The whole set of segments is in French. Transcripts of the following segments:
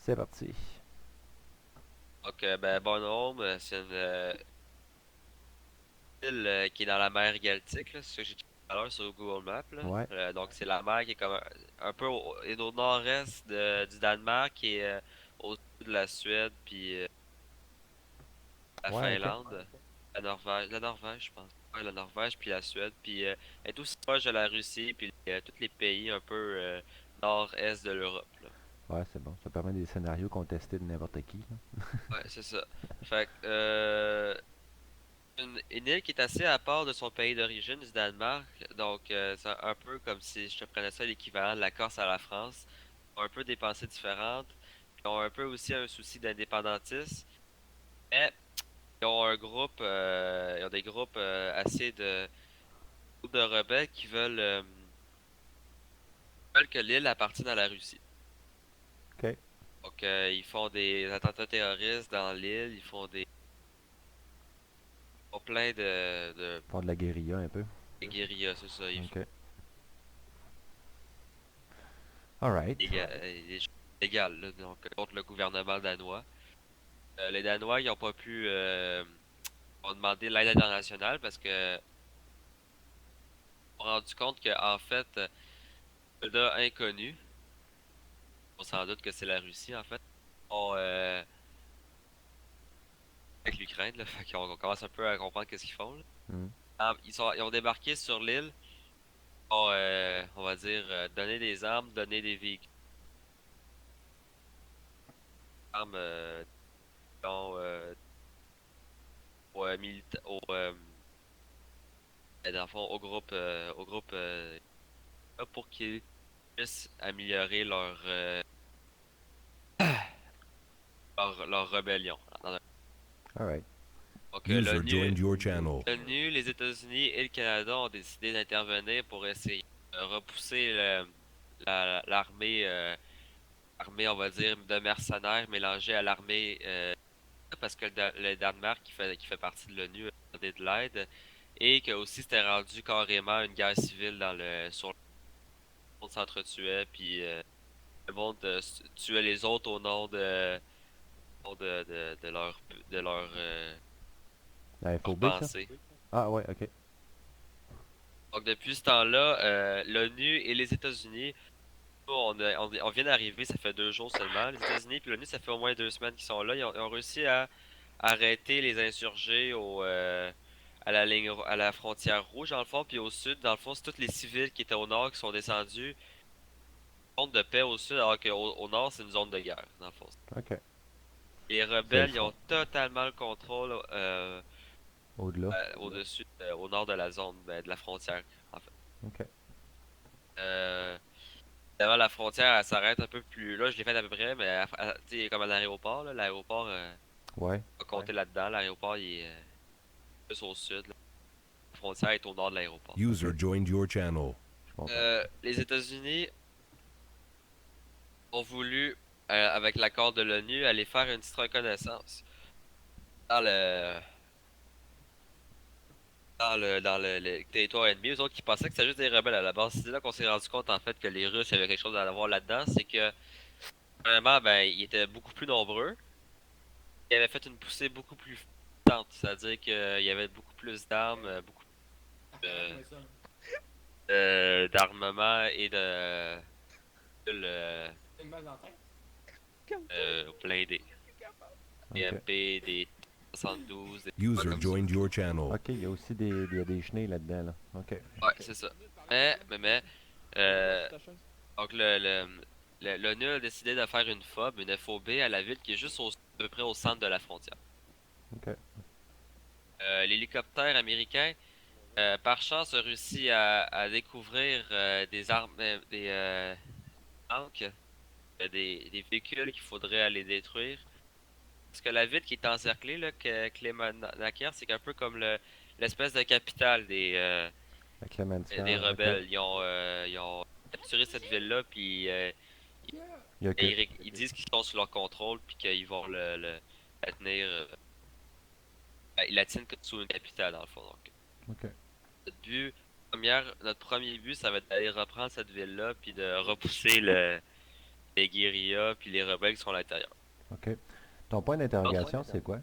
C'est parti. Donc, Bornholm, c'est une île qui est dans la mer Galtique, là, c'est ce que j'ai dit tout à l'heure sur Google Maps, là. Ouais, Donc, c'est la mer qui est comme un peu au nord-est du Danemark et au sud de la Suède, puis la ouais, ok. Finlande, la Norvège, je pense. Ouais, la Norvège, puis la Suède, puis elle est aussi proche de la Russie, puis tous les pays un peu nord-est de l'Europe, là. Ouais, c'est bon. Ça permet des scénarios contestés de n'importe qui, là. Ouais, c'est ça. Fait que, une île qui est assez à part de son pays d'origine, du Danemark. Donc, c'est un peu comme si je te prenais ça l'équivalent de la Corse à la France. Ils ont un peu des pensées différentes. Ils ont un peu aussi un souci d'indépendantisme. Mais ils ont ils ont des groupes assez groupes de rebelles qui veulent que l'île appartienne à la Russie. Ok. Donc, ils font des attentats terroristes dans l'île. Ils font plein Faire de la guérilla un peu. de guérillas, c'est ça. Ils font Ok. Alright. des choses légales, là, donc, contre le gouvernement danois. Les Danois, ils n'ont pas pu ont demandé l'aide internationale parce que on s'est rendu compte que en fait, soldat inconnu, on s'en doute que c'est la Russie en fait, ont, avec l'Ukraine, là, fait qu'on on commence un peu à comprendre qu'est-ce qu'ils font, là. Hmm. Ils ont débarqué sur l'île, on va dire, donner des armes, donner des véhicules, armes, disons, dans le fond, au groupe là, pour qu'ils puissent améliorer leur rébellion. Alright. Donc, User joined your channel. l'ONU, les États-Unis et le Canada ont décidé d'intervenir pour essayer de repousser l'armée, on va dire, de mercenaires mélangée à l'armée, parce que le Danemark, qui fait partie de l'ONU, a demandé de l'aide, et que aussi c'était rendu carrément une guerre civile sur le monde s'entretuait, puis le monde tuait les autres au nom de La leur FOB, ça? pensée. Ah, ouais, ok. Donc depuis ce temps-là, l'ONU et les États-Unis, on vient d'arriver, ça fait 2 jours seulement. Les États-Unis et l'ONU, ça fait au moins 2 semaines qu'ils sont là. Ils ont réussi à arrêter les insurgés à la frontière rouge, dans le fond, puis au sud, dans le fond, c'est tous les civils qui étaient au nord qui sont descendus. Zone de paix au sud, alors qu'au nord, c'est une zone de guerre, dans le fond. Ok. Les C'est le rebelles, ils fun. ont totalement le contrôle Au-delà. au-dessus, au nord de la zone, de la frontière, en fait. Ok. Euh, Évidemment, la frontière, elle s'arrête un peu plus. Là, je l'ai fait à peu près, mais tu sais, comme à l'aéroport, là, l'aéroport, Ouais. pas compter là-dedans. L'aéroport, il est plus au sud, là. La frontière est au nord de l'aéroport. Ok. User joined your channel. Je comprends. Les États-Unis ont voulu, avec l'accord de l'ONU, aller faire une petite reconnaissance dans le, le territoire ennemi. Eux autres qui pensaient que c'était juste des rebelles à la base. C'est là qu'on s'est rendu compte, en fait, que les Russes avaient quelque chose à voir là-dedans. C'est que, vraiment, ben, ils étaient beaucoup plus nombreux. Ils avaient fait une poussée beaucoup plus forte. C'est-à-dire qu'il y avait beaucoup plus d'armes, beaucoup plus d'armement et de blindés. Des Ok. MP, des 72, des trucs User comme ça. joined your channel. Ok, il y a aussi il y a des chenilles là-dedans, là. Ok. Ouais, c'est ça. Mais, euh, donc l'ONU a décidé de faire une FOB à la ville qui est juste à peu près au centre de la frontière. Ok. L'hélicoptère américain, par chance, a réussi à découvrir des armes, des tanks, des véhicules qu'il faudrait aller détruire. Parce que la ville qui est encerclée, là, que Clémenaker, c'est un peu comme l'espèce de capitale La des Clémentière, ok. rebelles. Ils ont capturé cette ville-là, puis Il y a que. ils disent qu'ils sont sous leur contrôle, puis qu'ils vont la tenir. Ils la tiennent sous une capitale, dans le fond. Donc, Ok. notre but, notre premier but, ça va être d'aller reprendre cette ville-là, puis de repousser les guérillas puis les rebelles qui sont à l'intérieur. OK. Ton point d'interrogation, c'est quoi?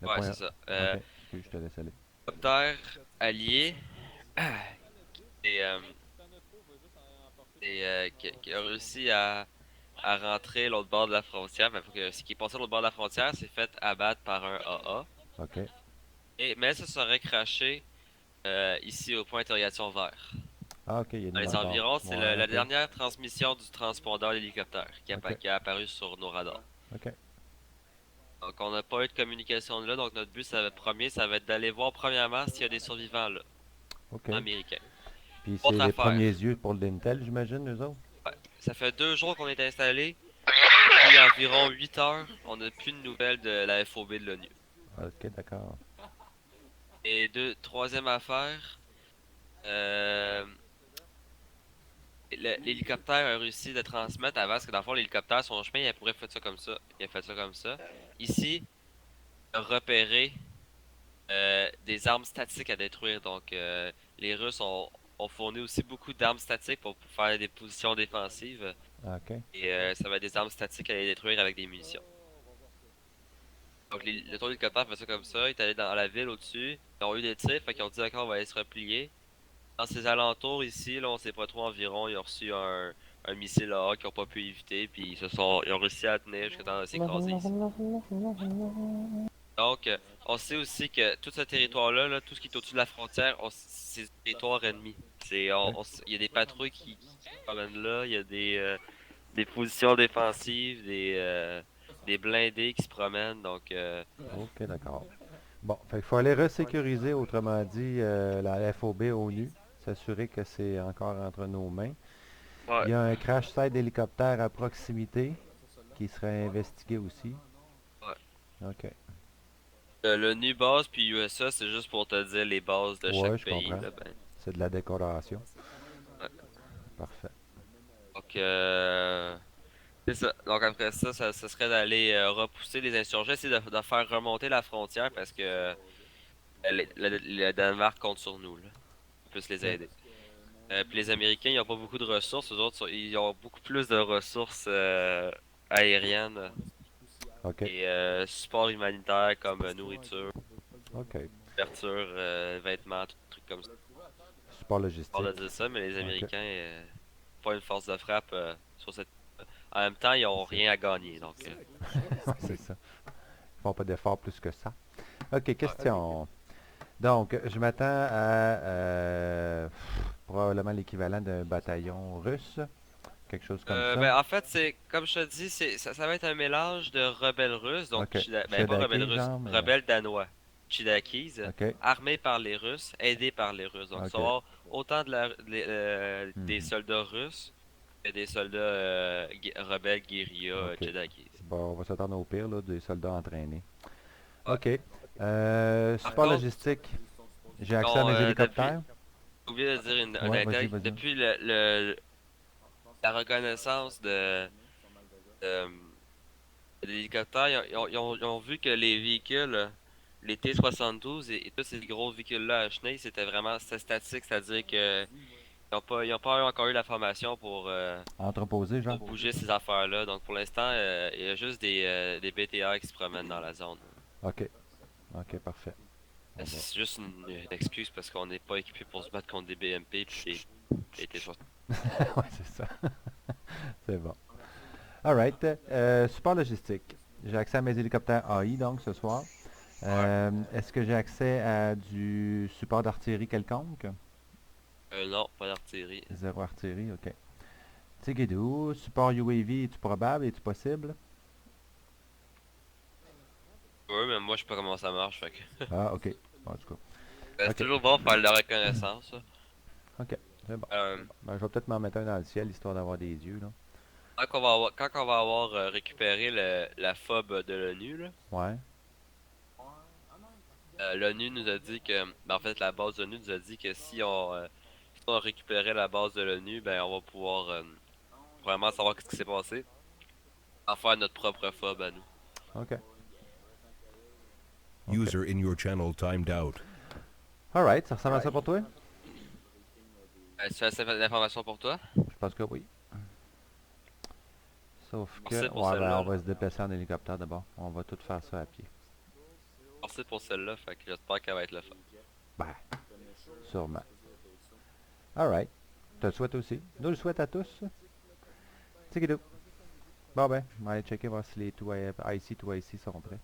Le Ouais, point... c'est ça. OK. Excuse, je te laisse aller. Hélicoptère allié et, qui a réussi à rentrer l'autre bord de la frontière. Mais faut que ce qui est passé de l'autre bord de la frontière s'est fait abattre par un AA. OK. Mais ça serait craché ici au point d'interrogation vert. Ah, OK, il y a une Dans les d'accord. environs, c'est Ouais, la OK. dernière transmission du transpondeur d'hélicoptère OK. qui a apparu sur nos radars. OK. Donc on n'a pas eu de communication de là, donc notre but ça va être d'aller voir premièrement s'il y a des survivants là, OK. américains. Puis c'est Autre les affaire, premiers yeux pour l'Intel, j'imagine, eux autres? ça fait 2 jours qu'on est installé, puis environ 8 heures, on n'a plus de nouvelles de la FOB de l'ONU. OK, d'accord. Et troisième affaire, euh, l'hélicoptère a réussi de transmettre avant, parce que dans le fond, l'hélicoptère, son chemin, il pourrait faire ça comme ça. Il a fait ça comme ça. Ici, il a repéré des armes statiques à détruire. Donc, les Russes ont fourni aussi beaucoup d'armes statiques pour faire des positions défensives. OK. Et ça va être des armes statiques à les détruire avec des munitions. Donc, le tour d'hélicoptère fait ça comme ça. Il est allé dans la ville au-dessus. Ils ont eu des tirs, fait qu'ils ont dit d'accord, on va aller se replier. Dans ces alentours ici, là, on sait pas trop environ, ils ont reçu un missile là qu'ils ont pas pu éviter, puis ils ont réussi à tenir jusqu'à temps de s'écraser ici. Donc, on sait aussi que tout ce territoire-là, là, tout ce qui est au-dessus de la frontière, c'est du territoire ennemi. Il y a des patrouilles qui se promènent là, il y a des positions défensives, des blindés qui se promènent, donc OK, d'accord. Bon, fait qu'il faut aller resécuriser, autrement dit, la FOB ONU, s'assurer que c'est encore entre nos mains. ouais. Il y a un crash site d'hélicoptère à proximité qui serait investigué aussi. Ouais. OK. L'ONU base puis USA, c'est juste pour te dire les bases de Ouais, chaque je pays. comprends. Là, ben, C'est de la décoration. ouais. Parfait. Donc, c'est ça. Donc après ça, ça serait d'aller repousser les insurgés, essayer de faire remonter la frontière parce que le Danemark compte sur nous, là. On peut les OK. aider. Puis les Américains, ils n'ont pas beaucoup de ressources. Eux autres, ils ont beaucoup plus de ressources aériennes OK. et support humanitaire comme nourriture, OK. couverture, vêtements, tout trucs comme ça. Support Pas logistique. de dire ça, mais les OK. Américains, pas une force de frappe sur cette. En même temps, ils ont rien à gagner, donc. Ouais, c'est ça. Ils font pas d'efforts plus que ça. OK, question. Donc, je m'attends à probablement l'équivalent d'un bataillon russe. Quelque chose comme ça. Ben, en fait, c'est comme je te dis, ça va être un mélange de rebelles russes, donc OK. ben pas rebelles Cherokee, russes, genre, mais... rebelles danois, Chidakis, OK. armés par les Russes, aidés par les Russes. Donc, ça va OK. avoir autant des Mhm. soldats russes que des soldats rebelles guérilla OK. Chidakis. Bon, on va s'attendre au pire, là, des soldats entraînés. Ouais. OK. Par Support contre, logistique. J'ai accès à bon, mes depuis, hélicoptères. j'ai oublié de dire un Ouais, vas-y, détail, vas-y. depuis la reconnaissance de l'hélicoptère, ils ont vu que les véhicules, les T-72 et tous ces gros véhicules-là à chenilles, c'était statique, c'est-à-dire que ils ont pas encore eu la formation Entreposé, genre. pour bouger ces affaires-là. Donc pour l'instant, il y a juste des BTR qui se promènent dans la zone. OK. OK, parfait. On va... C'est juste une excuse parce qu'on n'est pas équipé pour se battre contre des BMP puis des T-72. ouais, c'est ça. C'est bon. Alright. Support logistique. J'ai accès à mes hélicoptères AI, donc, ce soir. Est-ce que j'ai accès à du support d'artillerie quelconque? Non, pas d'artillerie. Zéro artillerie, OK. Tigidou, support UAV, est-tu probable? Est-tu possible? Oui, mais moi je sais pas comment ça marche. Fait que... Ah, OK. Bon, en tout cas. C'est OK. toujours bon de faire de la reconnaissance. Ça. OK. C'est bon. Euh, Ben, je vais peut-être m'en mettre un dans le ciel, histoire d'avoir des yeux, là. quand on va avoir récupéré la FOB de l'ONU, là, Ouais. l'ONU nous a dit que, ben, en fait, la base de l'ONU nous a dit que si on récupérait la base de l'ONU, ben, on va pouvoir vraiment savoir ce qui s'est passé, en faire notre propre FOB à nous. OK. User in your channel timed out. Alright, ça ressemble à ça pour toi? Tu as assez d'informations pour toi? Je pense que oui. Sauf que, Merci pour ouais, ben, celle-là. on va se déplacer en hélicoptère d'abord. On va tout faire ça à pied. Merci pour celle-là, fait que j'espère qu'elle va être le fun. Ben, sûrement. Alright. Te le souhaite aussi. Nous le souhaite à tous. Tigidou. Bon ben, on va aller checker voir si les IC2IC sont prêts.